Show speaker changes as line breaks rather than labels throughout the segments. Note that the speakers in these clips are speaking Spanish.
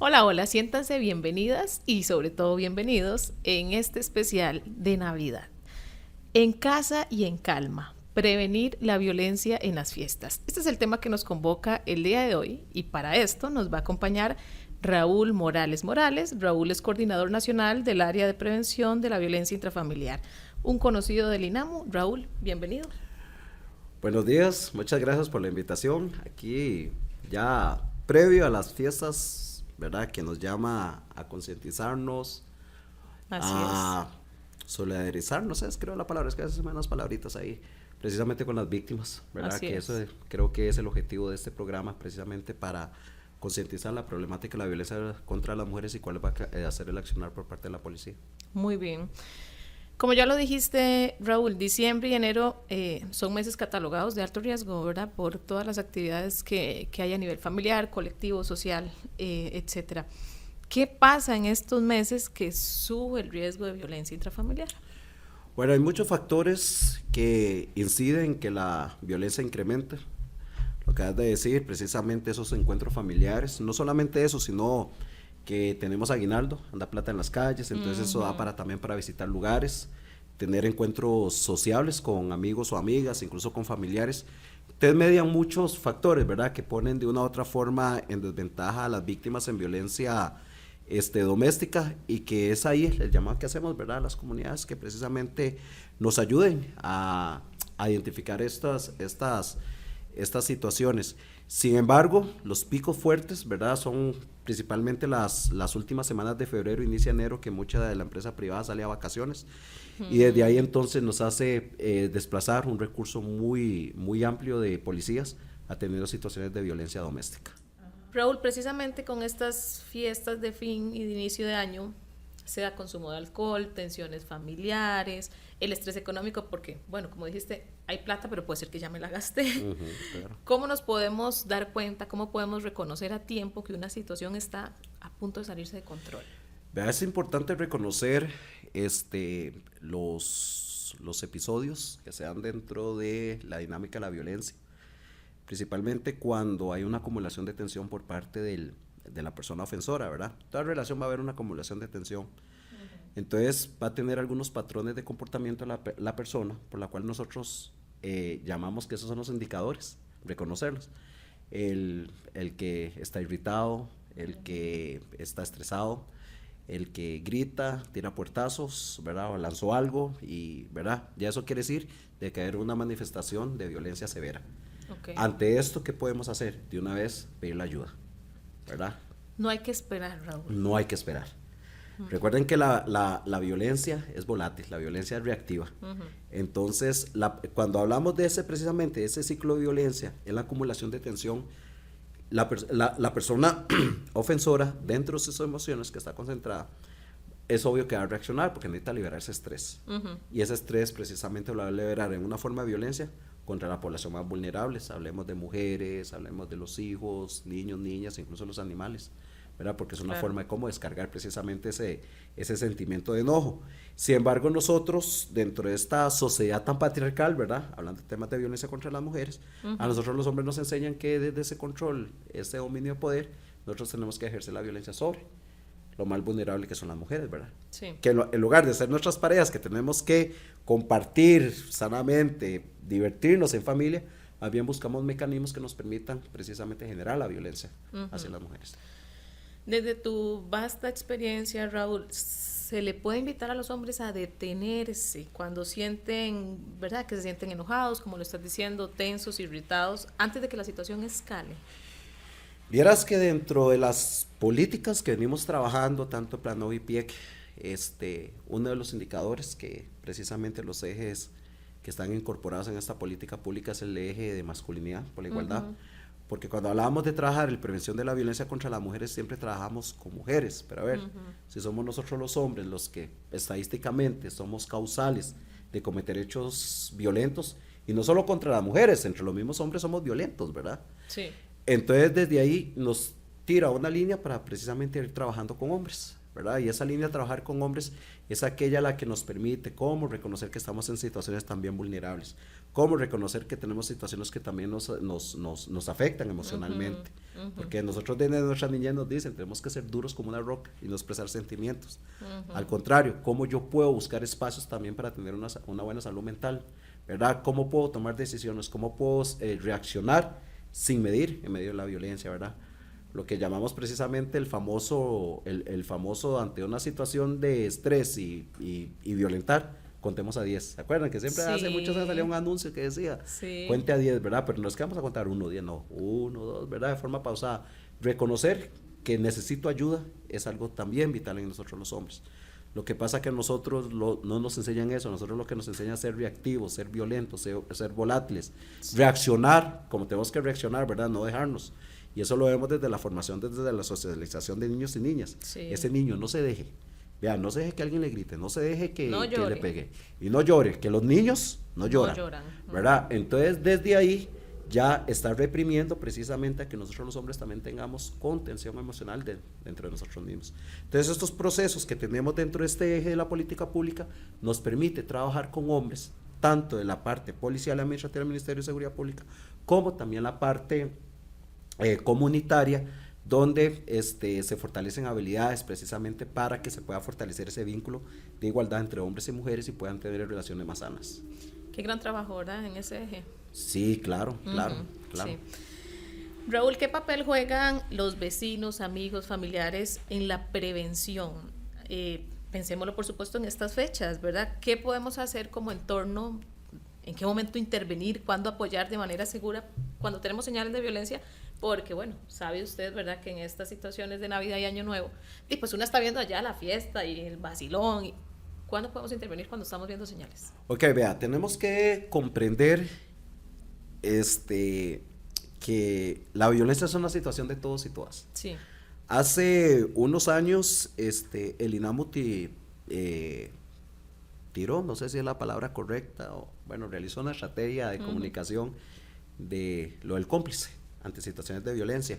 Hola, hola, siéntanse bienvenidas y sobre todo bienvenidos en este especial de Navidad. En casa y en calma, prevenir la violencia en las fiestas. Este es el tema que nos convoca el día de hoy y para esto nos va a acompañar Raúl Morales Morales. Raúl es coordinador nacional del área de prevención de la violencia intrafamiliar, un conocido del INAMU. Raúl, bienvenido.
Buenos días, muchas gracias por la invitación. Aquí ya previo a las fiestas, ¿verdad? Que nos llama a concientizarnos,
Así es.
a solidarizarnos, creo la palabra, es que a veces se me dan las palabritas ahí, precisamente con las víctimas, ¿verdad?
Así
Que eso
es.
creo que es el objetivo de este programa, precisamente para concientizar la problemática de la violencia contra las mujeres y cuál va a ser el accionar por parte de la policía.
Muy bien. Como ya lo dijiste, Raúl, diciembre y enero son meses catalogados de alto riesgo, ¿verdad? Por todas las actividades que hay a nivel familiar, colectivo, social, etcétera. ¿Qué pasa en estos meses que sube el riesgo de violencia intrafamiliar?
Bueno, hay muchos factores que inciden en que la violencia incremente. Lo que has de decir, precisamente esos encuentros familiares, no solamente eso, sino que tenemos aguinaldo, anda plata en las calles, entonces eso da para también para visitar lugares, tener encuentros sociables con amigos o amigas, incluso con familiares. Entonces median muchos factores, ¿verdad? Que ponen de una u otra forma en desventaja a las víctimas en violencia doméstica, y que es ahí el llamado que hacemos, ¿verdad? A las comunidades que precisamente nos ayuden a identificar estas situaciones. Sin embargo, los picos fuertes, ¿verdad? Son principalmente las últimas semanas de febrero, inicia enero, que mucha de la empresa privada sale a vacaciones, y desde ahí entonces nos hace desplazar un recurso muy amplio de policías atendiendo situaciones de violencia doméstica.
Raúl, precisamente con estas fiestas de fin y de inicio de año, se da consumo de alcohol, tensiones familiares, el estrés económico, porque, bueno, como dijiste, hay plata, pero puede ser que ya me la gasté.
Claro.
¿Cómo nos podemos dar cuenta, cómo podemos reconocer a tiempo que una situación está a punto de salirse de control?
Vea, es importante reconocer los episodios que se dan dentro de la dinámica de la violencia, principalmente cuando hay una acumulación de tensión por parte de la persona ofensora, ¿verdad? Toda relación va a haber una acumulación de tensión. Entonces va a tener algunos patrones de comportamiento la persona, por la cual nosotros llamamos que esos son los indicadores, reconocerlos. El que está irritado, el que está estresado, el que grita, tira puertazos, ¿verdad? O lanzó algo y, ¿verdad? Ya eso quiere decir de que hay una manifestación de violencia severa.
Okay.
Ante esto, ¿qué podemos hacer? De una vez pedir la ayuda, ¿verdad?
No hay que esperar, Raúl.
No hay que esperar. Recuerden que la violencia es volátil, la violencia es reactiva. Entonces, cuando hablamos de precisamente de ese ciclo de violencia, en la acumulación de tensión, la persona ofensora, dentro de sus emociones que está concentrada, es obvio que va a reaccionar porque necesita liberar ese estrés. Y ese estrés precisamente lo va a liberar en una forma de violencia contra la población más vulnerable. Hablemos de mujeres, hablemos de los hijos, niños, niñas, incluso los animales, ¿verdad? Porque es una forma de cómo descargar precisamente ese sentimiento de enojo. Sin embargo, nosotros, dentro de esta sociedad tan patriarcal, ¿verdad? Hablando de temas de violencia contra las mujeres, a nosotros los hombres nos enseñan que desde ese control, ese dominio de poder, nosotros tenemos que ejercer la violencia sobre lo más vulnerable que son las mujeres, ¿verdad?
Sí.
Que en lugar de ser nuestras parejas, que tenemos que compartir sanamente, divertirnos en familia, más bien buscamos mecanismos que nos permitan precisamente generar la violencia hacia las mujeres.
Desde tu vasta experiencia, Raúl, ¿se le puede invitar a los hombres a detenerse cuando sienten, ¿verdad? Que se sienten enojados, como lo estás diciendo, tensos, irritados, antes de que la situación escale?
Vieras que dentro de las políticas que venimos trabajando, tanto Plano y PIEC, uno de los indicadores que precisamente los ejes que están incorporados en esta política pública es el eje de masculinidad por la igualdad. Porque cuando hablábamos de trabajar en prevención de la violencia contra las mujeres, siempre trabajamos con mujeres, pero a ver, si somos nosotros los hombres los que estadísticamente somos causales de cometer hechos violentos, y no solo contra las mujeres, entre los mismos hombres somos violentos, ¿verdad?
Sí.
Entonces desde ahí nos tira una línea para precisamente ir trabajando con hombres, ¿verdad? Y esa línea de trabajar con hombres es aquella la que nos permite cómo reconocer que estamos en situaciones también vulnerables, cómo reconocer que tenemos situaciones que también nos afectan emocionalmente, porque nosotros desde nuestra niñez nos dicen, tenemos que ser duros como una roca y no expresar sentimientos. Al contrario, cómo yo puedo buscar espacios también para tener una buena salud mental, ¿verdad? Cómo puedo tomar decisiones, cómo puedo reaccionar sin medir en medio de la violencia, ¿verdad? Lo que llamamos precisamente el famoso ante una situación de estrés y violentar, contemos a 10. ¿Se acuerdan? Que siempre hace muchos años salía un anuncio que decía, cuente a 10, ¿verdad? Pero no es que vamos a contar 1, 10, no, 1, 2, ¿verdad? De forma pausada. Reconocer que necesito ayuda es algo también vital en nosotros los hombres. Lo que pasa es que nosotros no nos enseñan eso, nosotros lo que nos enseña es ser reactivos, ser violentos, ser volátiles, reaccionar como tenemos que reaccionar, ¿verdad? No dejarnos. Y eso lo vemos desde la formación, desde la socialización de niños y niñas. Ese niño no se deje, vea, no se deje que alguien le grite, no se deje que le pegue. Y no llore, que los niños no lloran. ¿Verdad? Entonces, desde ahí ya está reprimiendo precisamente a que nosotros los hombres también tengamos contención emocional dentro de nosotros mismos. Entonces, estos procesos que tenemos dentro de este eje de la política pública nos permite trabajar con hombres, tanto de la parte policial y administrativa del Ministerio de Seguridad Pública, como también la parte comunitaria, donde se fortalecen habilidades precisamente para que se pueda fortalecer ese vínculo de igualdad entre hombres y mujeres y puedan tener relaciones más sanas.
Qué gran trabajo, ¿verdad? En ese eje.
Sí, claro.
Sí. Raúl, ¿qué papel juegan los vecinos, amigos, familiares en la prevención? Pensémoslo, por supuesto, en estas fechas, ¿verdad? ¿Qué podemos hacer como entorno? ¿En qué momento intervenir? ¿Cuándo apoyar de manera segura? Cuando tenemos señales de violencia, porque, bueno, sabe usted, ¿verdad?, que en estas situaciones de Navidad y Año Nuevo, y pues uno está viendo allá la fiesta y el vacilón. ¿Cuándo podemos intervenir cuando estamos viendo señales?
Ok, vea, tenemos que comprender que la violencia es una situación de todos y todas.
Sí.
Hace unos años, el INAMU tiró, no sé si es la palabra correcta, o bueno, realizó una estrategia de comunicación de lo del cómplice ante situaciones de violencia.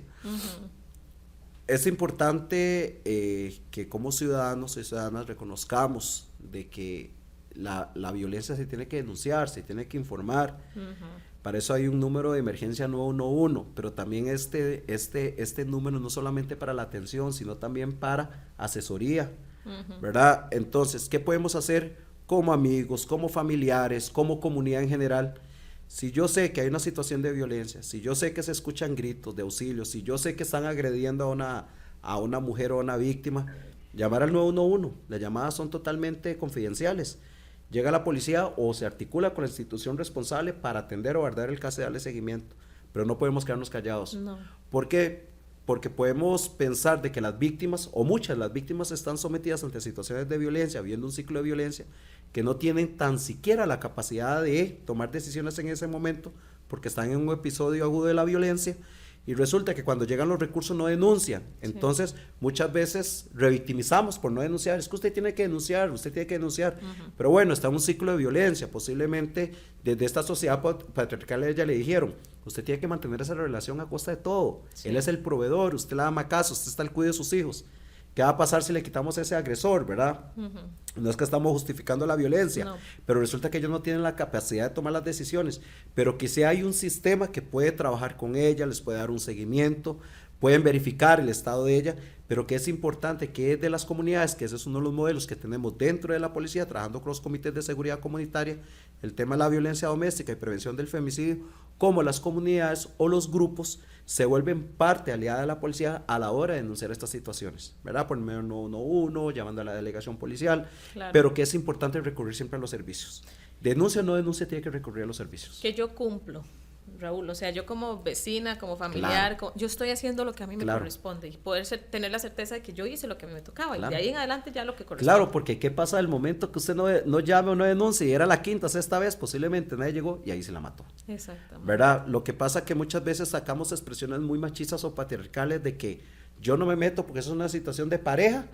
Es importante que como ciudadanos y ciudadanas reconozcamos de que la violencia se tiene que denunciar, se tiene que informar. Para eso hay un número de emergencia 911, pero también este número no solamente para la atención, sino también para asesoría, ¿verdad? Entonces, ¿qué podemos hacer como amigos, como familiares, como comunidad en general? Si yo sé que hay una situación de violencia, si yo sé que se escuchan gritos de auxilio, si yo sé que están agrediendo a una mujer o a una víctima, llamar al 911. Las llamadas son totalmente confidenciales. Llega la policía o se articula con la institución responsable para atender o guardar el caso y darle seguimiento. Pero no podemos quedarnos callados.
No.
¿Por qué? Porque podemos pensar de que las víctimas, o muchas de las víctimas, están sometidas ante situaciones de violencia, viendo un ciclo de violencia, que no tienen tan siquiera la capacidad de tomar decisiones en ese momento, porque están en un episodio agudo de la violencia, y resulta que cuando llegan los recursos no denuncian. Entonces, muchas veces revictimizamos por no denunciar. Es que usted tiene que denunciar, Pero bueno, está en un ciclo de violencia. Posiblemente desde esta sociedad patriarcal a ella le dijeron, usted tiene que mantener esa relación a costa de todo. Él es el proveedor, usted le da más caso, usted está al cuidado de sus hijos. ¿Qué va a pasar si le quitamos a ese agresor, verdad? No es que estamos justificando la violencia, pero resulta que ellos no tienen la capacidad de tomar las decisiones, pero que si hay un sistema que puede trabajar con ella, les puede dar un seguimiento, pueden verificar el estado de ella, pero que es importante que de las comunidades, que ese es uno de los modelos que tenemos dentro de la policía, trabajando con los comités de seguridad comunitaria, el tema de la violencia doméstica y prevención del femicidio, como las comunidades o los grupos se vuelven parte aliada de la policía a la hora de denunciar estas situaciones, ¿verdad? Por medio del 911, llamando a la delegación policial, pero que es importante recurrir siempre a los servicios. Denuncia o no denuncia, tiene que recurrir a los servicios.
Que yo cumplo, Raúl, o sea, yo como vecina, como familiar, yo estoy haciendo lo que a mí me corresponde y poder tener la certeza de que yo hice lo que a mí me tocaba y de ahí en adelante ya lo que corresponde.
Claro, porque ¿qué pasa el momento que usted no llame o no denuncie? Y era la quinta, sexta vez, posiblemente nadie llegó y ahí se la mató.
Exactamente.
¿Verdad? Lo que pasa es que muchas veces sacamos expresiones muy machistas o patriarcales de que yo no me meto porque eso es una situación de pareja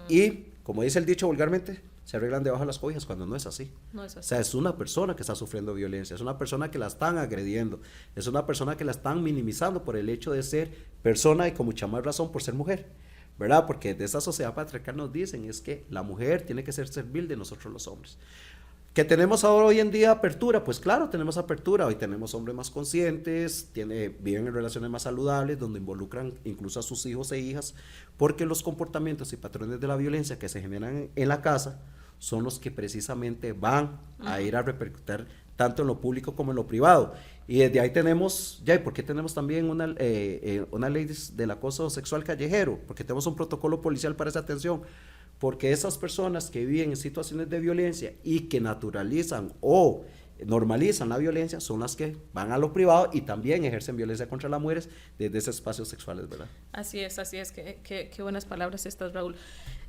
y, como dice el dicho vulgarmente, se arreglan debajo de las cobijas, cuando no es así.
No es así.
O sea, es una persona que está sufriendo violencia, es una persona que la están agrediendo, es una persona que la están minimizando por el hecho de ser persona y con mucha más razón por ser mujer, ¿verdad? Porque de esa sociedad patriarcal nos dicen es que la mujer tiene que ser servil de nosotros los hombres. ¿Que tenemos ahora hoy en día apertura? Pues claro, tenemos apertura. Hoy tenemos hombres más conscientes, viven en relaciones más saludables, donde involucran incluso a sus hijos e hijas, porque los comportamientos y patrones de la violencia que se generan en la casa son los que precisamente van a ir a repercutir tanto en lo público como en lo privado. Y desde ahí tenemos, ¿y por qué tenemos también una ley del acoso sexual callejero? Porque tenemos un protocolo policial para esa atención. Porque esas personas que viven en situaciones de violencia y que naturalizan o normalizan la violencia son las que van a lo privado y también ejercen violencia contra las mujeres desde esos espacios sexuales, ¿verdad?
Así es, qué buenas palabras estas, Raúl.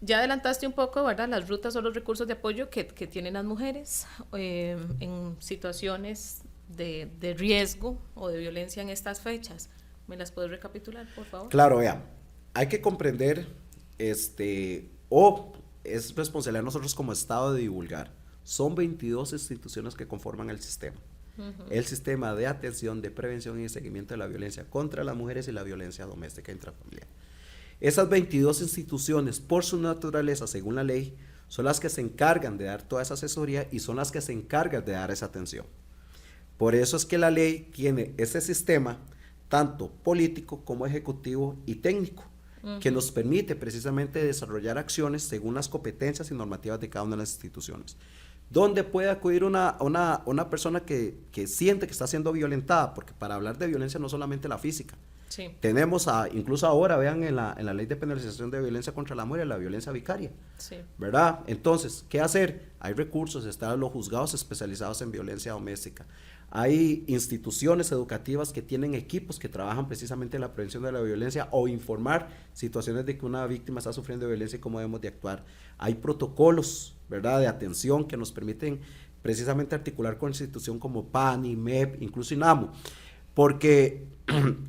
Ya adelantaste un poco, ¿verdad?, las rutas o los recursos de apoyo que tienen las mujeres en situaciones de riesgo o de violencia en estas fechas. ¿Me las puedes recapitular, por favor?
Claro, vea, hay que comprender, es responsabilidad de nosotros como Estado de divulgar. Son 22 instituciones que conforman el sistema. El sistema de atención, de prevención y de seguimiento de la violencia contra las mujeres y la violencia doméstica e intrafamiliar. Esas 22 instituciones, por su naturaleza, según la ley, son las que se encargan de dar toda esa asesoría y son las que se encargan de dar esa atención. Por eso es que la ley tiene ese sistema, tanto político como ejecutivo y técnico, que nos permite precisamente desarrollar acciones según las competencias y normativas de cada una de las instituciones. ¿Dónde puede acudir una persona que siente que está siendo violentada? Porque para hablar de violencia no solamente la física.
Sí.
Tenemos incluso ahora, vean en la ley de penalización de violencia contra la mujer, la violencia vicaria.
Sí.
¿Verdad? Entonces, ¿qué hacer? Hay recursos, están los juzgados especializados en violencia doméstica. Hay instituciones educativas que tienen equipos que trabajan precisamente en la prevención de la violencia o informar situaciones de que una víctima está sufriendo violencia y cómo debemos de actuar. Hay protocolos, ¿verdad?, de atención que nos permiten precisamente articular con instituciones como PANI, MEP, incluso INAMU, porque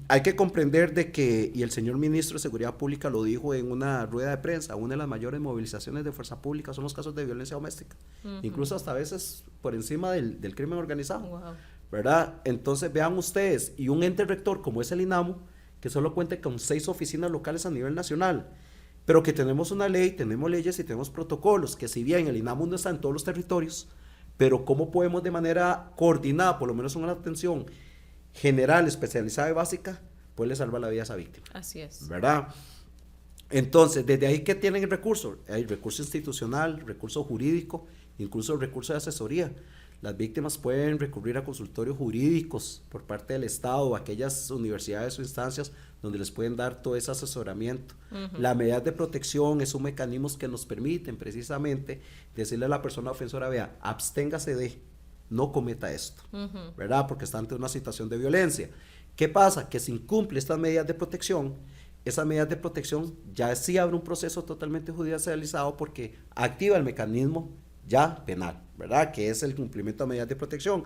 hay que comprender de que, y el señor ministro de Seguridad Pública lo dijo en una rueda de prensa, una de las mayores movilizaciones de fuerza pública son los casos de violencia doméstica, incluso hasta a veces por encima del crimen organizado.
Wow.
¿Verdad? Entonces vean ustedes, y un ente rector como es el INAMU, que solo cuenta con 6 oficinas locales a nivel nacional, pero que tenemos una ley, tenemos leyes y tenemos protocolos, que si bien el INAMU no está en todos los territorios, pero cómo podemos de manera coordinada, por lo menos una atención general, especializada y básica, poderle salvar la vida a esa víctima.
Así es.
¿Verdad? Entonces, desde ahí, ¿qué tienen el recurso? Hay recurso institucional, recurso jurídico, incluso recurso de asesoría. Las víctimas pueden recurrir a consultorios jurídicos por parte del Estado o aquellas universidades o instancias donde les pueden dar todo ese asesoramiento. Las medidas de protección es un mecanismo que nos permiten precisamente decirle a la persona ofensora, vea, absténgase de, no cometa esto, ¿verdad? Porque está ante una situación de violencia. ¿Qué pasa? Que si incumple estas medidas de protección, esas medidas de protección ya sí abre un proceso totalmente judicializado porque activa el mecanismo ya penal, ¿verdad? Que es el cumplimiento de medidas de protección.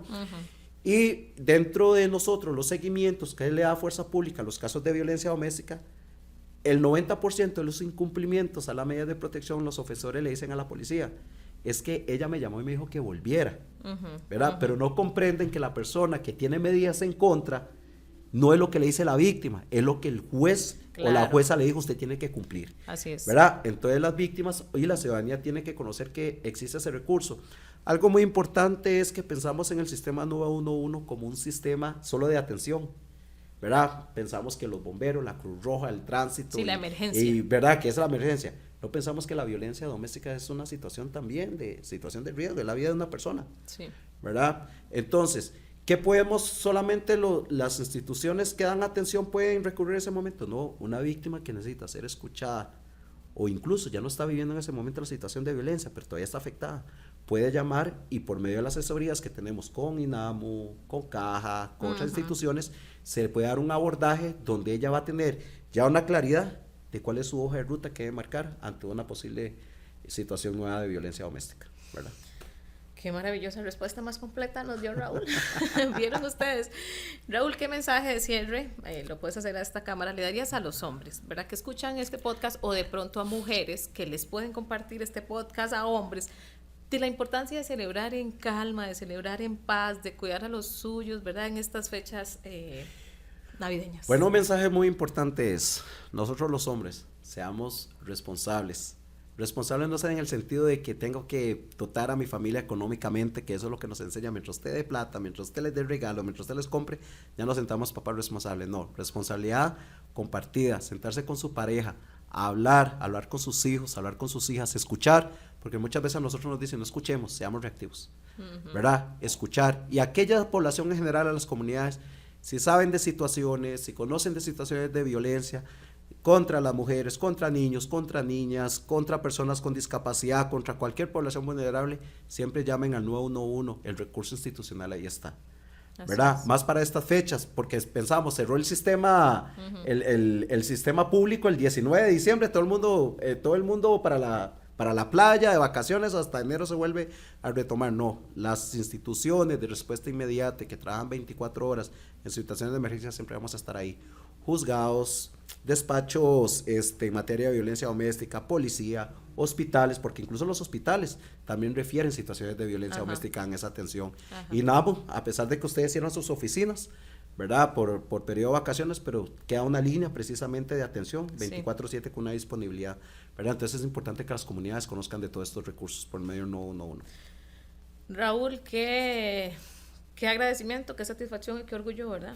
Y dentro de nosotros, los seguimientos que le da fuerza pública a los casos de violencia doméstica, el 90% de los incumplimientos a las medidas de protección, los ofensores le dicen a la policía, es que ella me llamó y me dijo que volviera, ¿verdad? Pero no comprenden que la persona que tiene medidas en contra no es lo que le dice la víctima, es lo que el juez o la jueza le dijo, usted tiene que cumplir.
Así es.
¿Verdad? Entonces las víctimas y la ciudadanía tienen que conocer que existe ese recurso. Algo muy importante es que pensamos en el sistema 911 como un sistema solo de atención, ¿verdad? Pensamos que los bomberos, la Cruz Roja, el tránsito.
Sí, la emergencia.
Y ¿verdad? Que es la emergencia. No pensamos que la violencia doméstica es una situación también de situación de riesgo de la vida de una persona.
Sí.
¿Verdad? Entonces, ¿qué podemos, solamente las instituciones que dan atención pueden recurrir a ese momento? No, una víctima que necesita ser escuchada o incluso ya no está viviendo en ese momento la situación de violencia, pero todavía está afectada, puede llamar y por medio de las asesorías que tenemos con INAMU, con Caja, con otras instituciones, se le puede dar un abordaje donde ella va a tener ya una claridad de cuál es su hoja de ruta que debe marcar ante una posible situación nueva de violencia doméstica, ¿verdad?
Qué maravillosa respuesta más completa nos dio Raúl. ¿Vieron ustedes? Raúl, ¿qué mensaje de cierre lo puedes hacer a esta cámara? Le darías a los hombres, ¿verdad? Que escuchan este podcast o de pronto a mujeres que les pueden compartir este podcast a hombres de la importancia de celebrar en calma, de celebrar en paz, de cuidar a los suyos, ¿verdad? En estas fechas navideñas.
Bueno, un mensaje muy importante es, nosotros los hombres, seamos responsables. Responsables no ser en el sentido de que tengo que dotar a mi familia económicamente, que eso es lo que nos enseña, mientras usted dé plata, mientras usted les dé regalo, mientras usted les compre, ya nos sentamos papás responsables. No, responsabilidad compartida, sentarse con su pareja, hablar con sus hijos, hablar con sus hijas, escuchar, porque muchas veces a nosotros nos dicen, no escuchemos, seamos reactivos, ¿verdad? Escuchar. Y aquella población en general, a las comunidades, si saben de situaciones, si conocen de situaciones de violencia, contra las mujeres, contra niños, contra niñas, contra personas con discapacidad, contra cualquier población vulnerable, siempre llamen al 911, el recurso institucional ahí está, ¿verdad? Más para estas fechas, porque pensamos, cerró el sistema, el sistema público el 19 de diciembre, todo el mundo para la playa, de vacaciones, hasta enero se vuelve a retomar. No, las instituciones de respuesta inmediata que trabajan 24 horas en situaciones de emergencia siempre vamos a estar ahí. Juzgados, despachos en materia de violencia doméstica, policía, hospitales, porque incluso los hospitales también refieren situaciones de violencia doméstica en esa atención. Y NABU, a pesar de que ustedes cierran sus oficinas, ¿verdad? Por periodo de vacaciones, pero queda una línea precisamente de atención 24/7 con una disponibilidad, ¿verdad? Entonces es importante que las comunidades conozcan de todos estos recursos por medio del 911.
Raúl, qué agradecimiento, qué satisfacción y qué orgullo, ¿verdad?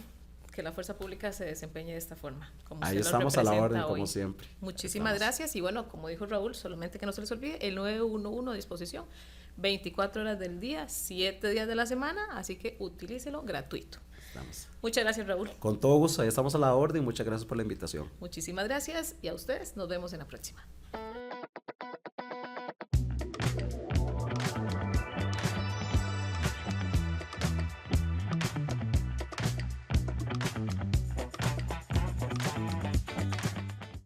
Que la fuerza pública se desempeñe de esta forma. Como
ahí estamos a la orden, hoy, como siempre.
Muchísimas gracias. Y bueno, como dijo Raúl, solamente que no se les olvide, el 911 a disposición, 24 horas del día, 7 días de la semana, así que utilícelo gratuito.
Estamos.
Muchas gracias, Raúl.
Con todo gusto, ahí estamos a la orden. Muchas gracias por la invitación.
Muchísimas gracias y a ustedes nos vemos en la próxima.